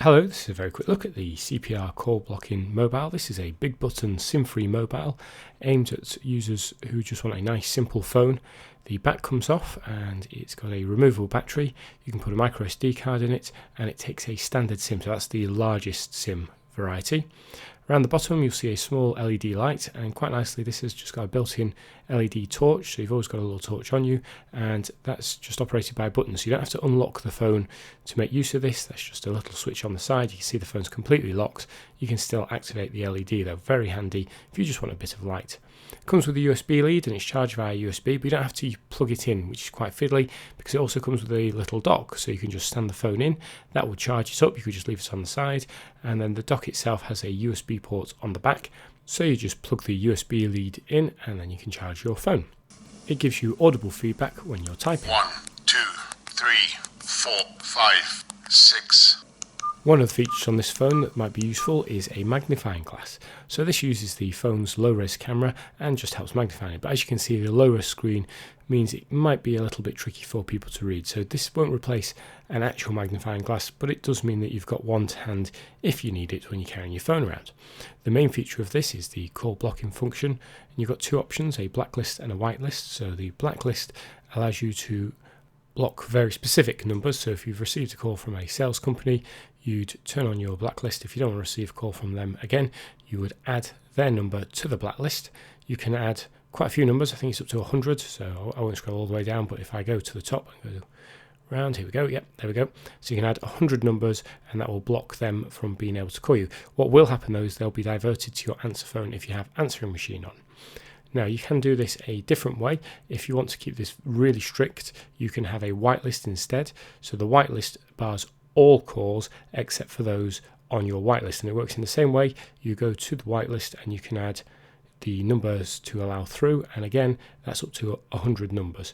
Hello, this is a very quick look at the CPR call blocking mobile. This is a big button SIM-free mobile aimed at users who just want a nice simple phone. The back comes off and it's got a removable battery. You can put a micro SD card in it and it takes a standard SIM, so that's the largest SIM variety. Around the bottom you'll see a small LED light, and quite nicely this has just got a built-in LED torch, so you've always got a little torch on you, and that's just operated by a button, so you don't have to unlock the phone to make use of this. That's just a little switch on the side. You can see the phone's completely locked. You can still activate the LED though, very handy if you just want a bit of light. It comes with a USB lead and it's charged via USB, but you don't have to plug it in, which is quite fiddly because it also comes with a little dock, so you can just stand the phone in. That will charge it up. You could just leave it on the side, and then the dock itself has a USB port on the back, so you just plug the USB lead in and then you can charge your phone. It gives you audible feedback when you're typing. 1, 2, 3, 4, 5, 6. One of the features on this phone that might be useful is a magnifying glass. So this uses the phone's low-res camera and just helps magnify it. But as you can see, the low-res screen means it might be a little bit tricky for people to read. So this won't replace an actual magnifying glass, but it does mean that you've got one to hand if you need it when you're carrying your phone around. The main feature of this is the call blocking function. And you've got two options, a blacklist and a whitelist. So the blacklist allows you to block very specific numbers. So if you've received a call from a sales company, you'd turn on your blacklist. If you don't want to receive a call from them again, you would add their number to the blacklist. You can add quite a few numbers. I think it's up to 100, so I won't scroll all the way down, but if I go to the top and go round, here we go, yep, there we go. So you can add 100 numbers and that will block them from being able to call you. What will happen though is they'll be diverted to your answer phone if you have answering machine on. Now you can do this a different way. If you want to keep this really strict, you can have a whitelist instead. So the whitelist bars all calls except for those on your whitelist, and it works in the same way. You go to the whitelist and you can add the numbers to allow through, and again that's up to 100 numbers.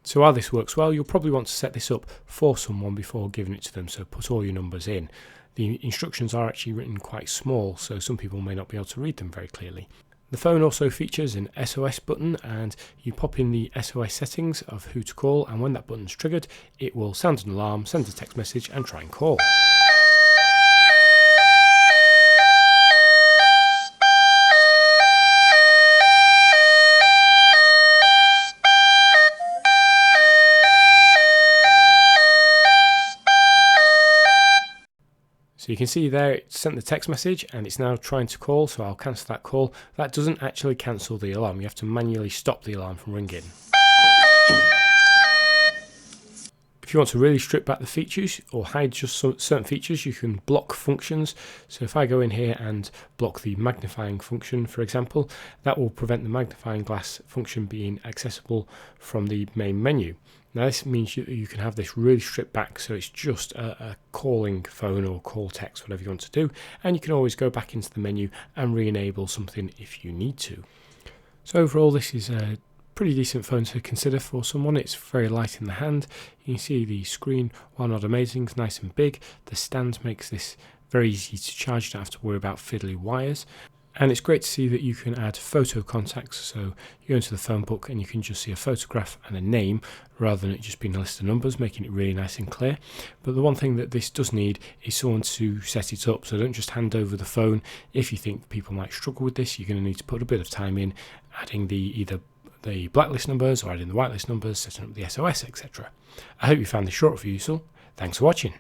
So while this works well, you'll probably want to set this up for someone before giving it to them, so put all your numbers in. The instructions are actually written quite small, so some people may not be able to read them very clearly. The phone also features an SOS button, and you pop in the SOS settings of who to call, and when that button's triggered it will sound an alarm, send a text message and try and call. So you can see there it sent the text message and it's now trying to call, so I'll cancel that call. That doesn't actually cancel the alarm. You have to manually stop the alarm from ringing. If you want to really strip back the features or hide just certain features, you can block functions. So if I go in here and block the magnifying function, for example, that will prevent the magnifying glass function being accessible from the main menu. Now this means you can have this really stripped back, so it's just a calling phone or call text, whatever you want to do, and you can always go back into the menu and re-enable something if you need to. So overall this is a pretty decent phone to consider for someone. It's very light in the hand. You can see the screen, while not amazing, is nice and big. The stand makes this very easy to charge. You don't have to worry about fiddly wires. And it's great to see that you can add photo contacts, so you go into the phone book and you can just see a photograph and a name rather than it just being a list of numbers, making it really nice and clear. But the one thing that this does need is someone to set it up, so don't just hand over the phone. If you think people might struggle with this, you're going to need to put a bit of time in adding either the blacklist numbers or adding the whitelist numbers, setting up the SOS, etc. I hope you found this short review useful. Thanks for watching.